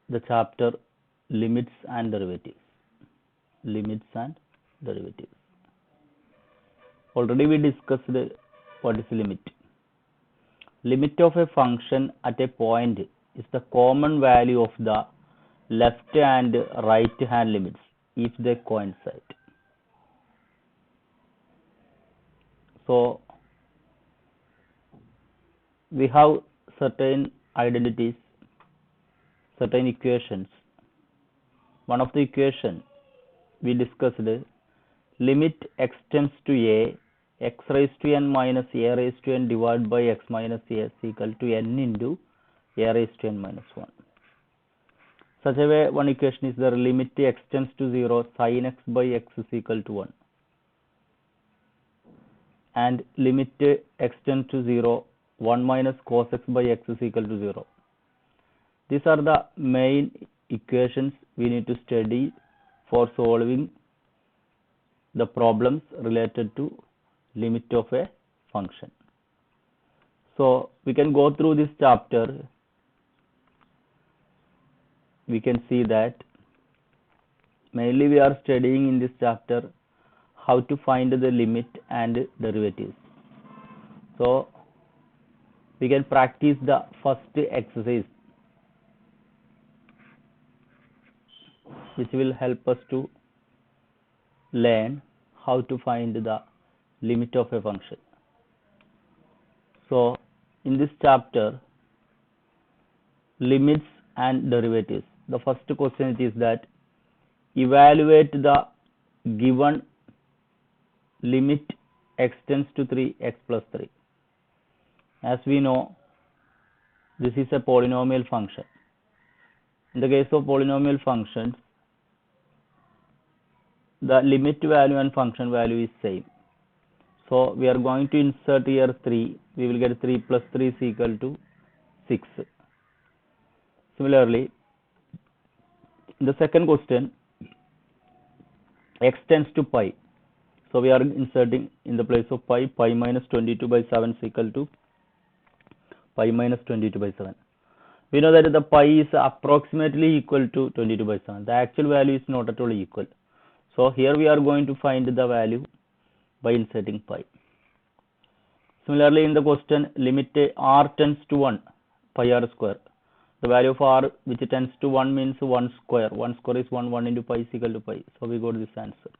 the chapter limits and derivatives. Limits and derivatives. Already we discussed what is limit. Limit of a function at a point is the common value of the left and right hand limits if they coincide. So we have certain identities, certain equations. One of the equation we discussed, limit x tends to a, x raised to n minus a raised to n divided by x minus a is equal to n into a raised to n minus 1. Such a way, one equation is there, limit x tends to 0, sin x by x is equal to 1. And limit x tends to 0, 1 minus cos x by x is equal to 0. These are the main equations we need to study for solving the problems related to limit of a function. So we can go through this chapter. We can see that mainly we are studying in this chapter how to find the limit and derivatives. So we can practice the first exercise, which will help us to learn how to find the limit of a function. So in this chapter, limits and derivatives, the first question is that evaluate the given limit x tends to 3 x plus 3. As we know, this is a polynomial function. In the case of polynomial functions, the limit value and function value is same. So we are going to insert here 3. We will get 3 plus 3 is equal to 6. Similarly, in the second question, x tends to pi. So we are inserting in the place of pi, pi minus 22 by 7 is equal to pi minus 22 by 7. We know that the pi is approximately equal to 22 by 7. The actual value is not at all equal. So here we are going to find the value by inserting pi. Similarly, in the question, limit r tends to 1, pi r square. The value of r which tends to 1 means 1 square. 1 square is 1, 1 into pi is equal to pi. So we got this answer.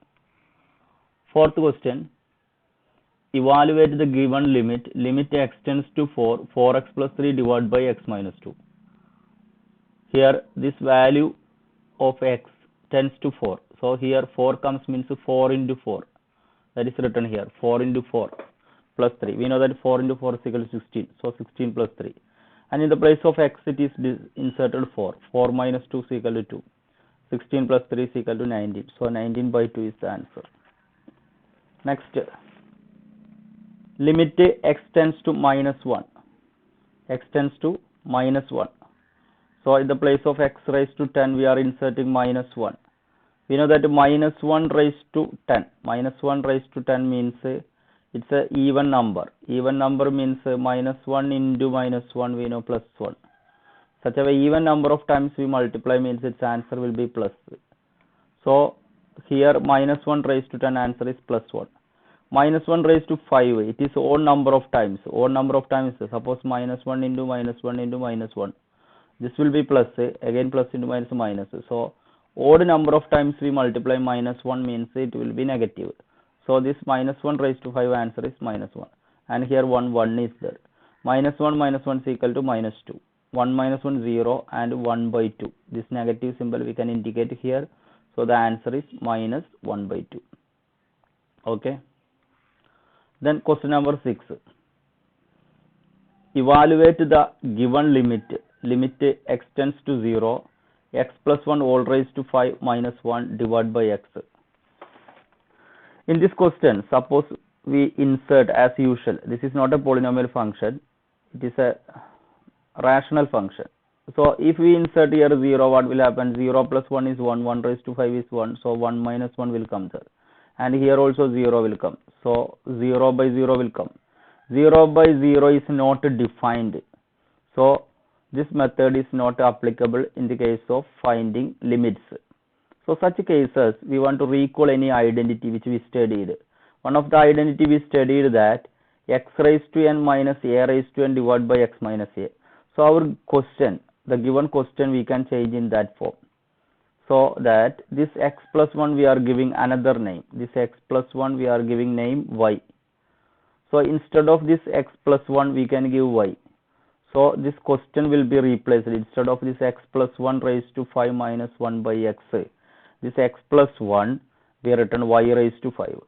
Fourth question, evaluate the given limit, limit x tends to 4, 4x plus 3 divided by x minus 2. Here this value of x tends to 4. So here 4 comes means 4 into 4. That is written here, 4 into 4 plus 3. We know that 4 into 4 is equal to 16. So 16 plus 3. And in the place of x it is inserted 4. 4 minus 2 is equal to 2. 16 plus 3 is equal to 19. So 19 by 2 is the answer. Next, limit x tends to minus 1. X tends to minus 1. So in the place of x raised to 10, we are inserting minus 1. We know that minus 1 raised to 10. Minus 1 raised to 10 means it's an even number. Even number means minus 1 into minus 1, we know plus 1. Such a even number of times we multiply means its answer will be plus. So here minus 1 raised to 10 answer is plus 1. Minus 1 raised to 5, it is odd number of times. Odd number of times, suppose minus 1 into minus 1 into minus 1. This will be plus, again plus into minus minus. So odd number of times we multiply minus 1 means it will be negative. So this minus 1 raised to 5 answer is minus 1. And here 1 is there. Minus 1 is equal to minus 2. 1 minus 1 0 and 1 by 2. This negative symbol we can indicate here. So the answer is minus 1 by 2. Okay. Then question number 6. Evaluate the given limit. Limit x tends to 0, x plus 1 all raised to 5 minus 1 divided by x. In this question, suppose we insert as usual. This is not a polynomial function. It is a rational function. So if we insert here 0, what will happen? 0 plus 1 is 1, 1 raised to 5 is 1. So 1 minus 1 will come there. And here also 0 will come. So 0 by 0 will come. 0 by 0 is not defined. So this method is not applicable in the case of finding limits. So such cases, we want to recall any identity which we studied. One of the identity we studied that x raised to n minus a raised to n divided by x minus a. So our question, the given question, we can change in that form. So that this x plus 1 we are giving another name. This x plus 1 we are giving name y. So instead of this x plus 1 we can give y. So this question will be replaced. Instead of this x plus 1 raised to 5 minus 1 by x, this x plus 1 we have written y raised to 5,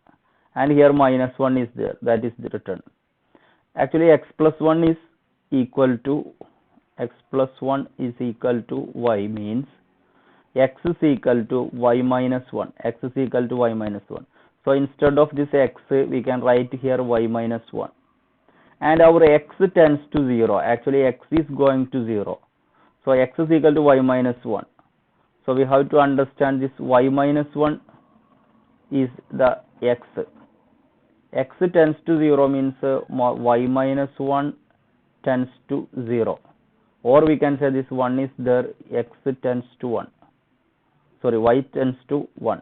and here minus 1 is there, that is the written. Actually x plus 1 is equal to y means x is equal to y minus 1. X is equal to y minus 1. So instead of this x we can write here y minus 1. And our x tends to 0. Actually x is going to 0. So x is equal to y minus 1. So we have to understand this y minus 1 is the x. X tends to 0 means y minus 1 tends to 0. Or we can say this 1 is there, x tends to 1. Sorry, y tends to 1.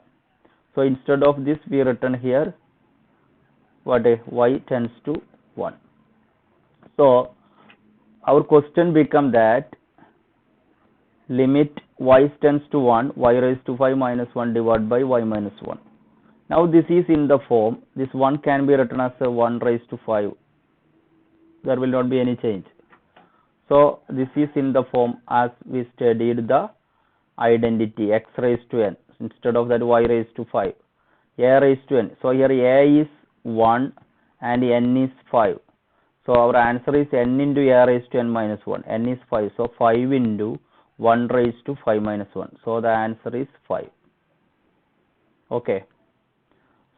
So instead of this we written here y tends to 1. So our question become that limit y tends to 1, y raised to 5 minus 1 divided by y minus 1. Now this is in the form, this 1 can be written as a 1 raised to 5. There will not be any change. So this is in the form as we studied the identity x raised to n. Instead of that y raised to 5, a raised to n. So here a is 1 and n is 5. So our answer is n into a raised to n minus 1. N is 5. So 5 into 1 raised to 5 minus 1. So the answer is 5. Okay.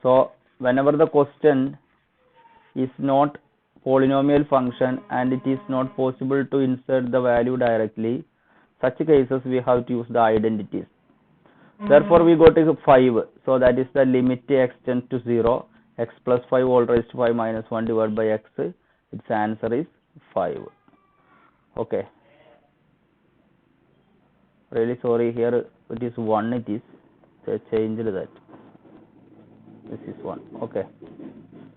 So whenever the question is not polynomial function and it is not possible to insert the value directly, such cases we have to use the identities. Therefore we go to 5. So that is the limit x tends to 0. X plus 5 all raised to 5 minus 1 divided by x. Its answer is 5. Okay. Really sorry, here it is 1, it is. They changed that. This is 1. Okay.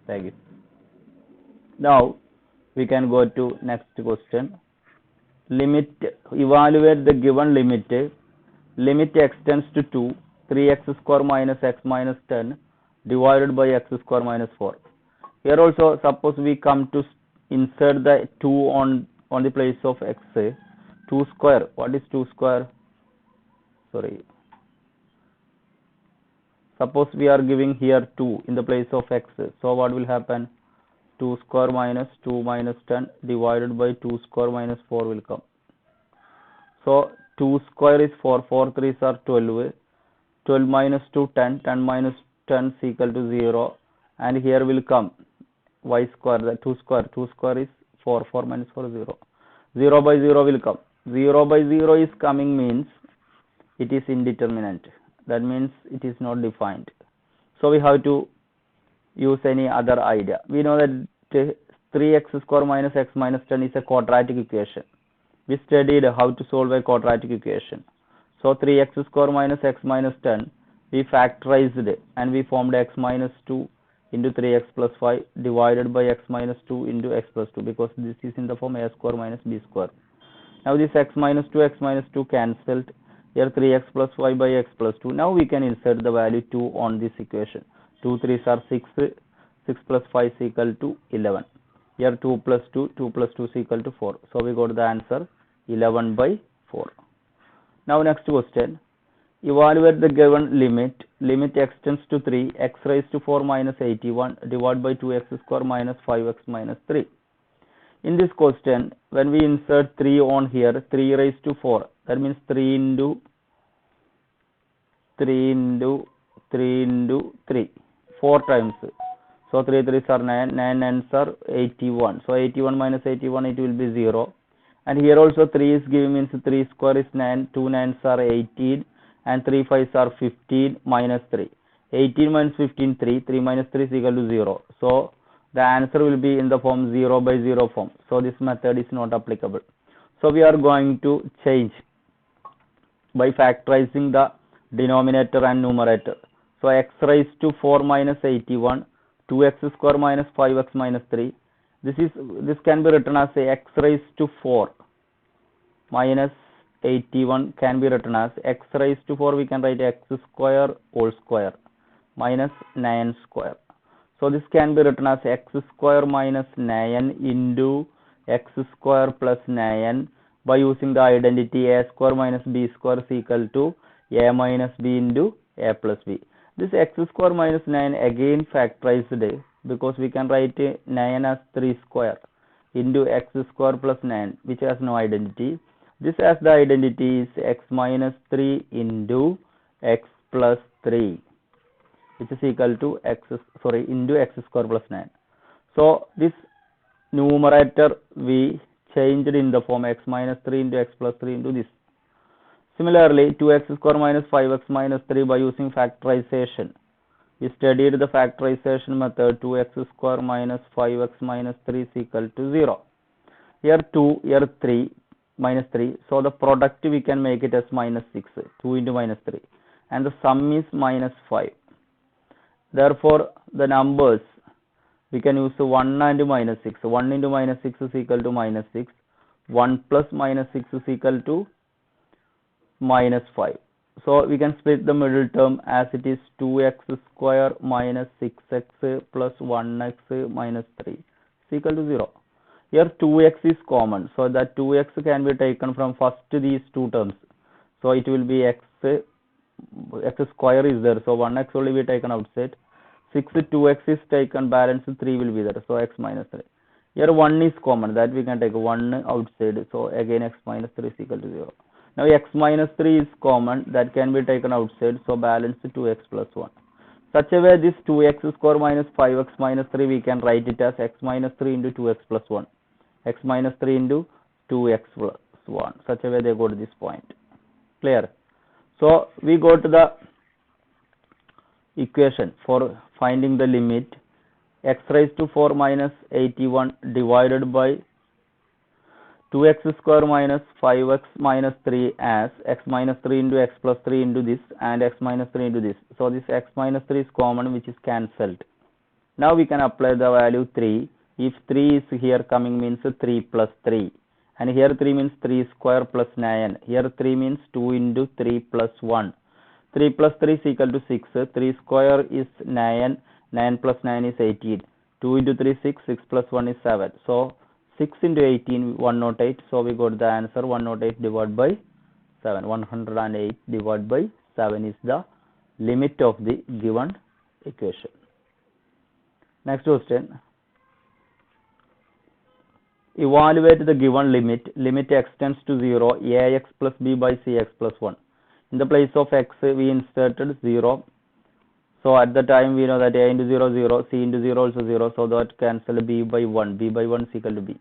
Thank you. Now we can go to next question. Limit, evaluate the given limit. Limit x tends to 2, 3x square minus x minus 10 divided by x square minus 4. Here also suppose we come to insert the 2 on the place of x. 2 square, what is 2 square? Sorry. Suppose we are giving here 2 in the place of x. So what will happen? 2 square minus 2 minus 10 divided by 2 square minus 4 will come. So 2 square is 4, 4 3s are 12, 12 minus 2 10, 10 minus 10 is equal to 0, and here will come y square, the 2 square is 4, 4 minus 4 0, 0 by 0 will come, 0 by 0 is coming means it is indeterminate, that means it is not defined. So we have to use any other idea. We know that 3x square minus x minus 10 is a quadratic equation. We studied how to solve a quadratic equation. So 3x square minus x minus 10, we factorized it and we formed x minus 2 into 3x plus 5 divided by x minus 2 into x plus 2, because this is in the form a square minus b square. Now this x minus 2 cancelled. Here 3x plus 5 by x plus 2. Now we can insert the value 2 on this equation. 2 3s are 6, 6 plus 5 is equal to 11. Here 2 plus 2 is equal to 4. So we got the answer 11 by 4. Now next question. Evaluate the given limit. Limit x tends to 3, x raised to 4 minus 81 divided by 2x square minus 5x minus 3. In this question, when we insert 3 on here, 3 raised to 4, that means 3 into 3, 4 times. So 3 3s are 9, 9 9s are 81. So 81 minus 81, it will be 0. And here also 3 is given means 3 square is 9, 2 9s are 18, and 3 5s are 15 minus 3. 18 minus 15, 3, 3 minus 3 is equal to 0. So the answer will be in the form 0 by 0 form. So this method is not applicable. So we are going to change by factorizing the denominator and numerator. So x raised to 4 minus 81, 2x square minus 5x minus 3. This can be written as x raised to 4 minus 81 can be written as x raised to 4, we can write x square whole square minus 9 square. So this can be written as x square minus 9 into x square plus 9 by using the identity a square minus b square is equal to a minus b into a plus b. This x square minus 9 again factorized because we can write 9 as 3 square into x square plus 9, which has no identity. This has the identity is x minus 3 into x plus 3, which is equal to into x square plus 9. So this numerator we changed in the form x minus 3 into x plus 3 into this. Similarly, 2x square minus 5x minus 3 by using factorization. We studied the factorization method. 2x square minus 5x minus 3 is equal to 0. Here 2, here 3 minus 3. So the product we can make it as minus 6. 2 into minus 3. And the sum is minus 5. Therefore, the numbers we can use 1 and minus 6. 1 into minus 6 is equal to minus 6. 1 plus minus 6 is equal to minus 5. So we can split the middle term as it is 2x square minus 6x plus 1x minus 3 is equal to 0. Here 2x is common. So that 2x can be taken from first these two terms. So it will be x square is there. So 1x only be taken outside. 2x is taken, balance 3 will be there. So x minus 3. Here 1 is common, that we can take 1 outside. So again x minus 3 is equal to 0. Now x minus 3 is common, that can be taken outside. So balance 2x plus 1. Such a way this 2x square minus 5x minus 3 we can write it as x minus 3 into 2x plus 1. X minus 3 into 2x plus 1. Such a way they go to this point. Clear? So we go to the equation for finding the limit x raised to 4 minus 81 divided by 2x square minus 5x minus 3 as x minus 3 into x plus 3 into this and x minus 3 into this. So this x minus 3 is common, which is cancelled. Now we can apply the value 3. If 3 is here coming means 3 plus 3. And here 3 means 3 square plus 9. Here 3 means 2 into 3 plus 1. 3 plus 3 is equal to 6. 3 square is 9. 9 plus 9 is 18. 2 into 3 6. 6 plus 1 is 7. So 6 into 18 108. So we got the answer 108 divided by 7. 108 divided by 7 is the limit of the given equation. Next question. Evaluate the given limit. Limit x tends to 0. Ax plus b by cx plus 1. In the place of x we inserted 0. So at the time we know that a into 0 0, c into 0 also 0. So that cancel b by 1. b by 1 is equal to b.